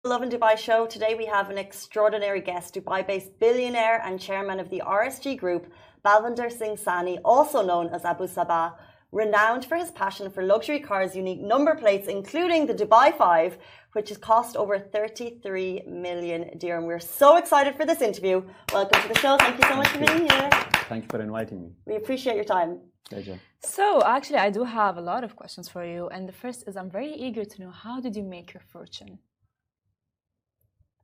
Lovin Dubai show. Today we have an extraordinary guest, Dubai-based billionaire and chairman of the RSG Group, Balvinder Singh Sahni, also known as Abu Sabah, renowned for his passion for luxury cars' unique number plates, including the Dubai 5, which has cost over 33 million dirham. We're so excited for this interview. Welcome to the show. Thank you so much for being here. Thank you for inviting me. We appreciate your time. Pleasure. So, actually, I do have a lot of questions for you. And the first is, I'm very eager to know, how did you make your fortune?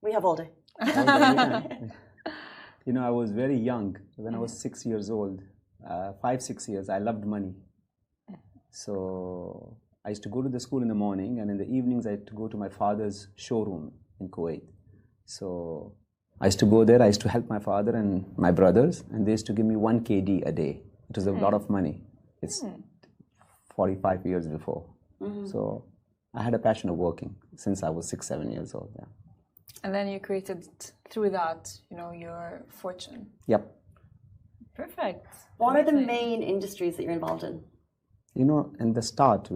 We have all day. You know, I was very young. When I was 6 years old, 5, 6 years, I loved money. So I used to go to the school in the morning, and in the evenings I had to go to my father's showroom in Kuwait. So I used to go there. I used to help my father and my brothers, and they used to give me 1 KD a day. It was a lot of money. It's 45 years before. So I had a passion of working since I was 6, 7 years old. Yeah. And then you created, through that, you know, your fortune. Yep. Perfect. What are the main industries that you're involved in? You know, in the start,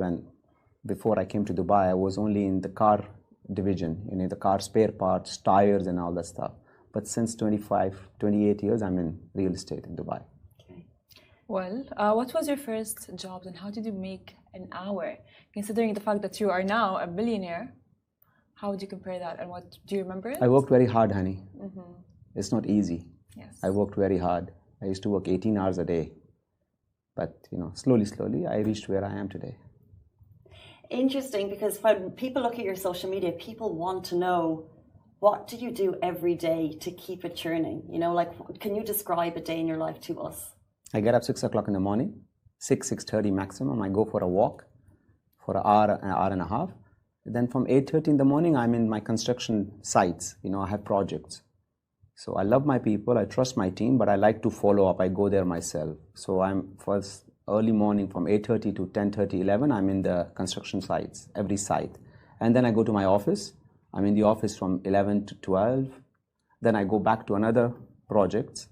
before I came to Dubai, I was only in the car division, you know, the car spare parts, tires and all that stuff. But since 25, 28 years, I'm in real estate in Dubai. Okay. Well, what was your first job and how did you make an hour? Considering the fact that you are now a billionaire, how would you compare that, and what do you remember it? I worked very hard, honey. It's not easy. Yes. I worked very hard. I used to work 18 hours a day. But, you know, slowly, I reached where I am today. Interesting, because when people look at your social media, people want to know, what do you do every day to keep it churning? You know, like, can you describe a day in your life to us? I get up 6 o'clock in the morning, 6:30 maximum. I go for a walk for an hour and a half. Then from 8:30 in the morning, I'm in my construction sites. You know, I have projects. So I love my people, I trust my team, but I like to follow up. I go there myself. So I'm first early morning from 8:30 to 10:30, 11, I'm in the construction sites, every site. And then I go to my office. I'm in the office from 11 to 12. Then I go back to another project.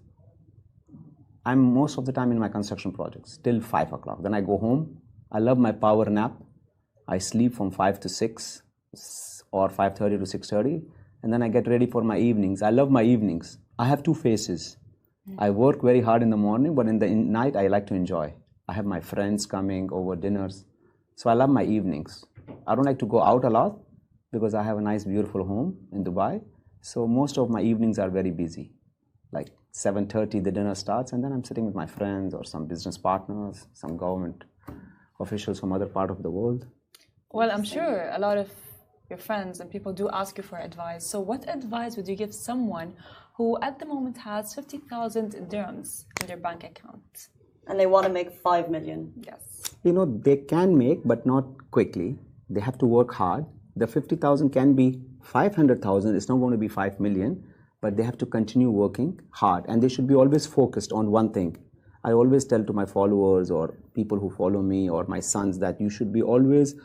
I'm most of the time in my construction projects till 5 o'clock. Then I go home. I love my power nap. I sleep from 5 to 6 or 5:30 to 6:30. And then I get ready for my evenings. I love my evenings. I have two faces. I work very hard in the morning, but in the night, I like to enjoy. I have my friends coming over dinners. So I love my evenings. I don't like to go out a lot because I have a nice, beautiful home in Dubai. So most of my evenings are very busy. Like 7:30, the dinner starts, and then I'm sitting with my friends or some business partners, some government officials from other part of the world. Well, I'm sure a lot of your friends and people do ask you for advice. So what advice would you give someone who at the moment has 50,000 dirhams in their bank account? And they want to make 5 million. Yes. You know, they can make, but not quickly. They have to work hard. The 50,000 can be 500,000. It's not going to be 5 million, but they have to continue working hard. And they should be always focused on one thing. I always tell to my followers or people who follow me or my sons that you should be always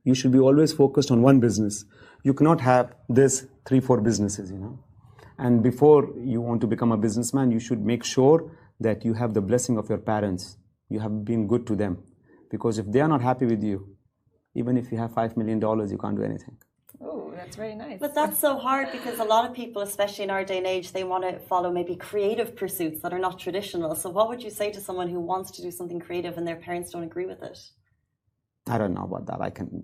you should be always focused on one business. You cannot have this 3, 4 businesses, you know. And before you want to become a businessman, you should make sure that you have the blessing of your parents. You have been good to them. Because if they are not happy with you, even if you have $5 million, you can't do anything. Oh, that's very nice. But that's so hard because a lot of people, especially in our day and age, they want to follow maybe creative pursuits that are not traditional. So what would you say to someone who wants to do something creative and their parents don't agree with it? I don't know about that.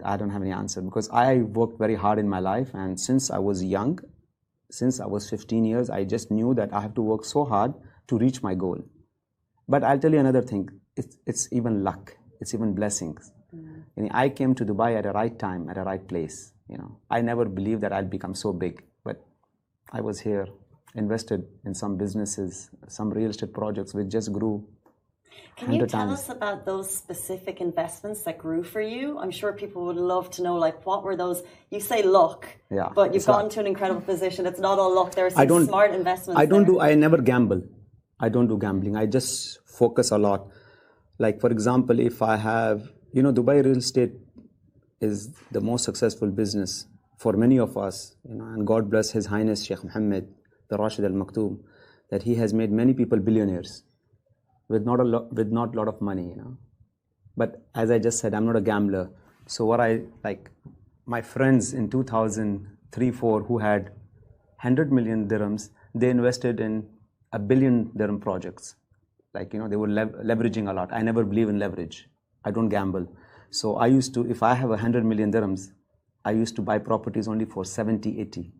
I don't have any answer because I worked very hard in my life, and since I was young, since I was 15 years, I just knew that I have to work so hard to reach my goal. But I'll tell you another thing. It's even luck. It's even blessings. You know, I came to Dubai at the right time, at the right place. You know, I never believed that I'd become so big, but I was here, invested in some businesses, some real estate projects which just grew. Can you tell us about those specific investments that grew for you? I'm sure people would love to know, like, what were those? You say luck, but you've gotten to an incredible position. It's not all luck. There are some smart investments. I never gamble. I don't do gambling. I just focus a lot. Like, for example, if I have, you know, Dubai real estate is the most successful business for many of us, you know, and God bless His Highness Sheikh Mohammed, the Rashid Al Maktoum, that he has made many people billionaires with not a lot of money, you know. But as I just said, I'm not a gambler. So what I like, my friends in 2003-4 who had 100 million dirhams, they invested in $1 billion dirham projects. Like, they were leveraging a lot. I never believe in leverage. I don't gamble. So I used to, if I have 100 million dirhams, I used to buy properties only for 70, 80.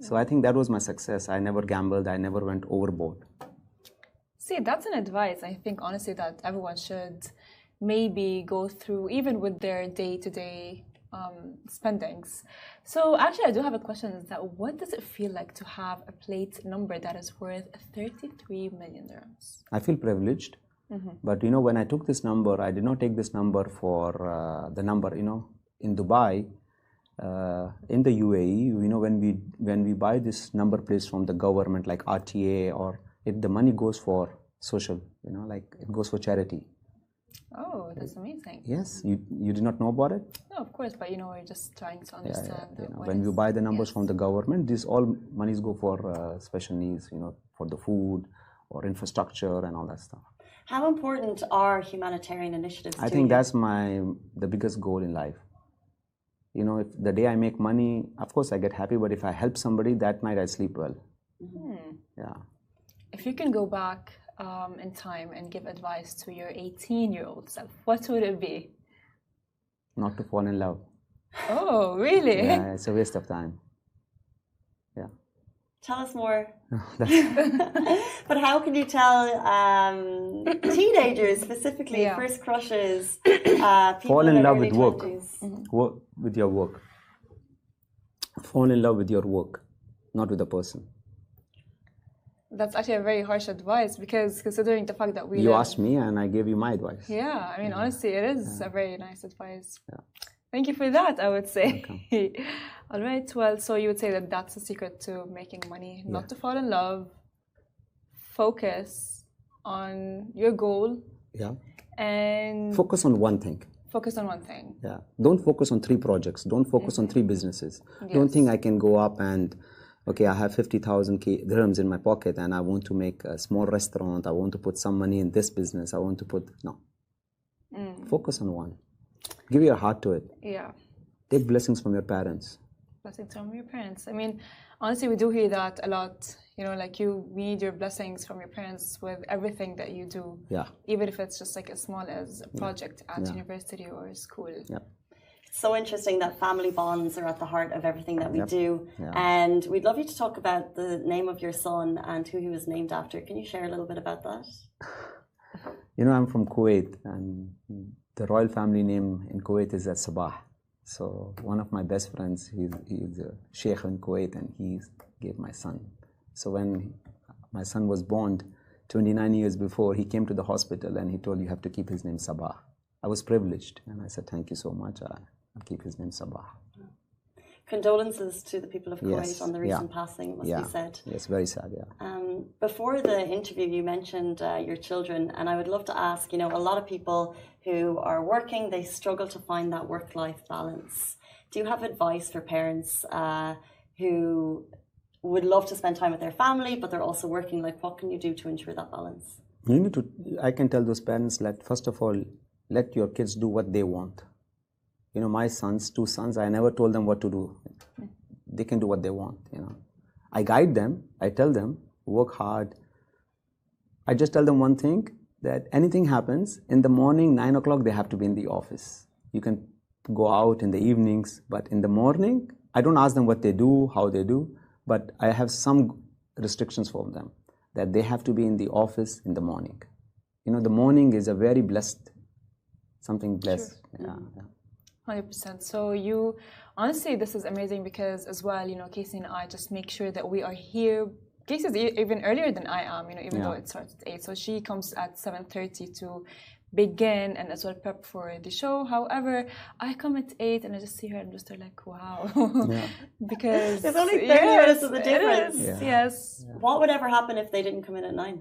So I think that was my success. I never gambled. I never went overboard. See, that's an advice, I think, honestly, that everyone should maybe go through, even with their day-to-day spendings. So actually, I do have a question, is that what does it feel like to have a plate number that is worth 33 million dirhams? I feel privileged. But, when I took this number, I did not take this number for the number, in Dubai, in the UAE, when we buy this number plates from the government, like RTA, or if the money goes for social, like it goes for charity. Oh, that's amazing. Yes, you did not know about it? No, of course, but we're just trying to understand. When you buy the numbers from the government, these all monies go for special needs, for the food or infrastructure and all that stuff. How important are humanitarian initiatives to you? I think that's the biggest goal in life. If the day I make money, of course I get happy, but if I help somebody, that night I sleep well. Yeah. If you can go back in time and give advice to your 18-year-old self, what would it be? Not to fall in love. Oh, really? Yeah, it's a waste of time. Yeah. Tell us more. But how can you tell teenagers specifically, first crushes, people fall in love with work. 20s? Work with your work. Fall in love with your work, not with the person. That's actually a very harsh advice, because considering the fact that you asked me and I gave you my advice. Yeah, I mean, honestly, it is a very nice advice. Yeah. Thank you for that, I would say. All right, well, so you would say that that's the secret to making money, not to fall in love, focus on your goal. Yeah. And focus on one thing. Focus on one thing. Yeah. Don't focus on 3 projects. Don't focus on 3 businesses. Yes. Don't think I can go up and, okay, I have 50,000 dirhams in my pocket and I want to make a small restaurant. I want to put some money in this business. I want to put, no. Focus on one. Give your heart to it. Yeah. Take blessings from your parents. Blessings from your parents. I mean, honestly, we do hear that a lot. Like you need your blessings from your parents with everything that you do. Yeah. Even if it's just like as small as a project at university or school. Yeah. It's so interesting that family bonds are at the heart of everything that we do. Yeah. And we'd love you to talk about the name of your son and who he was named after. Can you share a little bit about that? I'm from Kuwait, and the royal family name in Kuwait is Sabah. So one of my best friends, he's a sheikh in Kuwait, and he gave my son. So when my son was born, 29 years before, he came to the hospital and he told, you have to keep his name Sabah. I was privileged, and I said, thank you so much. I'll keep his name Sabah. Condolences to the people of Kuwait on the recent passing, it must be said. Yes, very sad, yeah. Before the interview, you mentioned your children, and I would love to ask, a lot of people who are working, they struggle to find that work-life balance. Do you have advice for parents who would love to spend time with their family, but they're also working? Like, what can you do to ensure that balance? I can tell those parents that, first of all, let your kids do what they want. My 2 sons, I never told them what to do. They can do what they want, I guide them, I tell them, work hard. I just tell them one thing, that anything happens, in the morning, 9 o'clock, they have to be in the office. You can go out in the evenings, but in the morning, I don't ask them what they do, how they do, but I have some restrictions for them, that they have to be in the office in the morning. The morning is a very blessed, something blessed. Sure. Yeah. 100%. So honestly, this is amazing because as well, Casey and I just make sure that we are here. Casey's even earlier than I am, even though it starts at 8. So she comes at 7:30 to begin and as well prep for the show. However, I come at 8 and I just see her and I'm just like, wow. Because there's only 30 minutes of the difference. Yes. What would ever happen if they didn't come in at 9?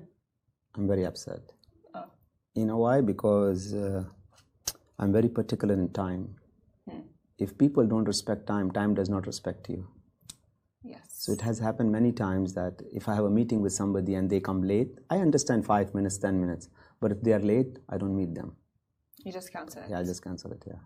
I'm very upset. Oh. You know why? Because I'm very particular in time. If people don't respect time, time does not respect you. Yes. So it has happened many times that if I have a meeting with somebody and they come late, I understand 5 minutes, 10 minutes. But if they are late, I don't meet them. You just cancel it. Yeah, I just cancel it, yeah.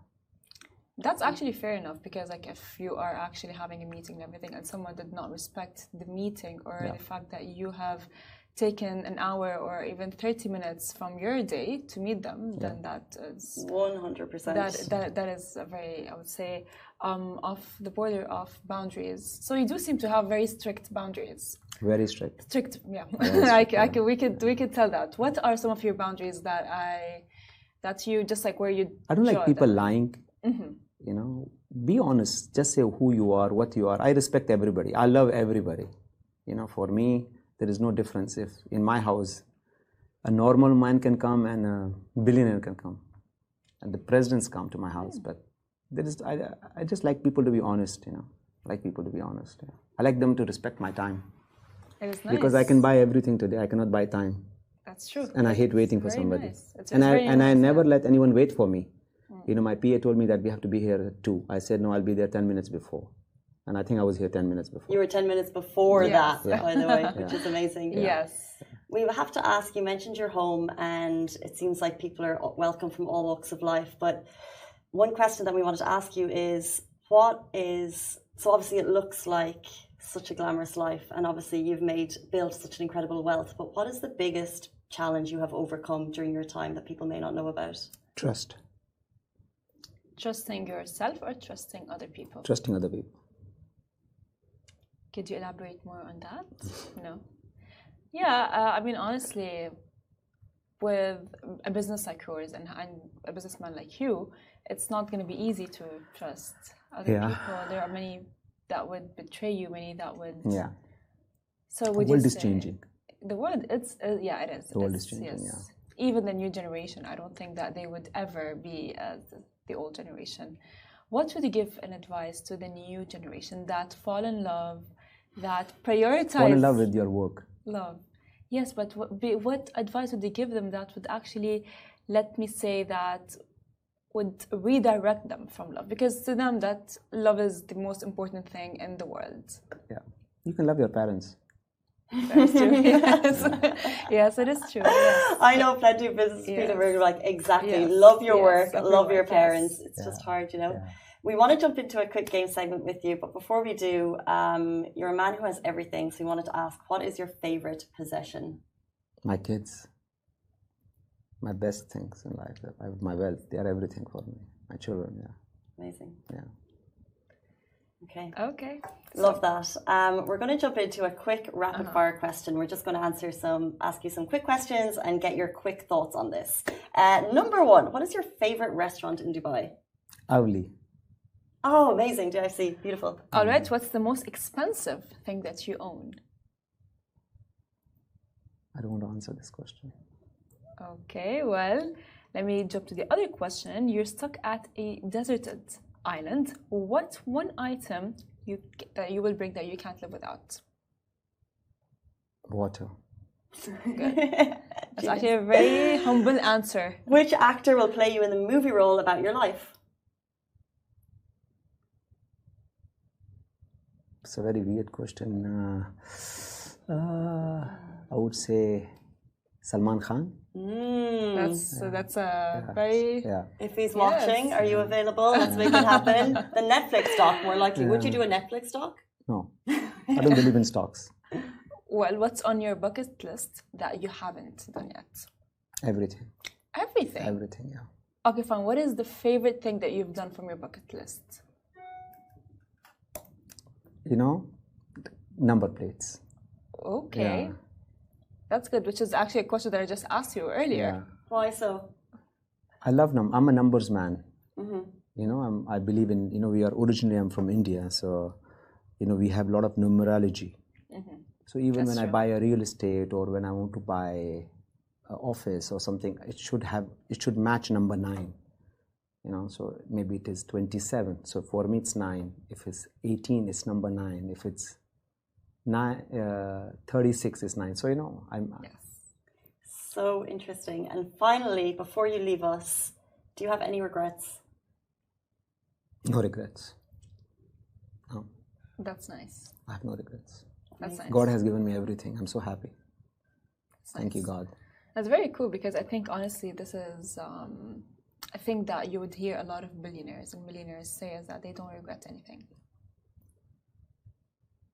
That's actually fair enough because, like, if you are actually having a meeting and everything, and someone did not respect the meeting or the fact that you have taken an hour or even 30 minutes from your day to meet them, then that is 100%. That is a very, I would say, off the border of boundaries. So you do seem to have very strict boundaries. Very strict. Strict, yeah. Very strict, we could tell that. What are some of your boundaries that you just like where you? I don't like draw people them? lying. You know, be honest. Just say who you are, what you are. I respect everybody. I love everybody. You know, for me, there is no difference. If in my house, a normal man can come and a billionaire can come, and the presidents come to my house. But there is, I just like people to be honest. You know, I like people to be honest. Yeah. I like them to respect my time. It is nice. Because I can buy everything today. I cannot buy time. That's true. And I hate waiting for Very somebody. nice. I never let anyone wait for me. You know, my PA told me that we have to be here at 2. I said, no, I'll be there 10 minutes before. And I think I was here 10 minutes before. You were 10 minutes before that, Yeah. by the way, which is amazing. Yes. We have to ask, you mentioned your home, and it seems like people are welcome from all walks of life. But one question that we wanted to ask you is, so obviously it looks like such a glamorous life, and obviously you've built such an incredible wealth, but what is the biggest challenge you have overcome during your time that people may not know about? Trust. Trusting yourself or trusting other people? Trusting other people. Could you elaborate more on that? No. Yeah, I mean, honestly, with a business like yours and a businessman like you, it's not going to be easy to trust other people. There are many that would betray you, many that would. Yeah. So would the world you is say, changing. The world, it is. The world is changing, yes. Even the new generation, I don't think that they would ever be as the old generation. What would you give an advice to the new generation that fall in love, that prioritize... Fall in love with your work. Love. Yes, but what advice would you give them that would actually, let me say, that would redirect them from love? Because to them, that love is the most important thing in the world. Yeah. You can love your parents. That's true. Yes. Yes, it is true. Yes. I know plenty of business people who are like, exactly, Yes. love your work, Love love your your work, parents. yes. It's just hard, you know. Yeah. We want to jump into a quick game segment with you, but before we do, you're a man who has everything, so we wanted to ask, what is your favorite possession? My kids. My best things in life. My wealth. They are everything for me. My children, yeah. Amazing. Yeah. Okay. Okay. Love that. We're going to jump into a quick rapid fire question. We're just going to ask you some quick questions and get your quick thoughts on this. Number 1, what is your favorite restaurant in Dubai? Avli. Oh, amazing. Do I see? Beautiful. All right. What's the most expensive thing that you own? I don't want to answer this question. Okay. Well, let me jump to the other question. You're stuck at a deserted island. What one item that you will bring that you can't live without? Water. Good. That's actually a very humble answer. Which actor will play you in the movie role about your life? It's a very weird question. I would say Salman Khan. That's a very... Yeah. If he's watching, are you available? Let's make it happen. The Netflix doc, more likely. Would you do a Netflix doc? No. I don't believe in stocks. Well, what's on your bucket list that you haven't done yet? Everything. Everything? Everything, yeah. Okay, fine. What is the favorite thing that you've done from your bucket list? You know, number plates. Okay. Yeah. That's good, which is actually a question that I just asked you earlier. Yeah. Why so? I love I'm a numbers man. Mm-hmm. You know, I believe in, you know, I'm from India, so, you know, we have a lot of numerology. Mm-hmm. So even That's when true. I buy a real estate or when I want to buy an office or something, it should match number 9. You know, so maybe it is 27. So for me, it's 9. If it's 18, it's number 9. If it's 36, it's 9. So, you know, Yes. So interesting. And finally, before you leave us, do you have any regrets? No regrets. No, That's nice. I have no regrets. That's nice. God has given me everything. I'm so happy. That's Thank you, nice. God. That's very cool because I think honestly this is I think that you would hear a lot of billionaires and millionaires say is that they don't regret anything.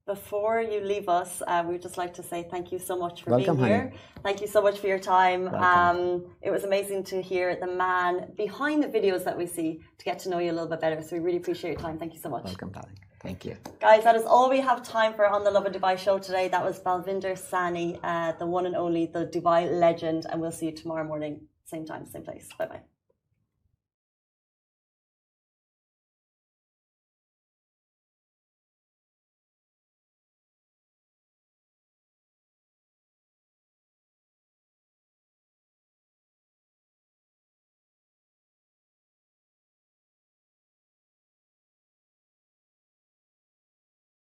Before you leave us, we would just like to say thank you so much for Welcome, being here. honey. Thank you so much for your time. Welcome. It was amazing to hear the man behind the videos that we see, to get to know you a little bit better. So we really appreciate your time. Thank you so much. Welcome, darling. Thank you. Guys, that is all we have time for on the Lovin Dubai show today. That was Balvinder Sahni, the one and only, the Dubai legend. And we'll see you tomorrow morning, same time, same place. Bye-bye.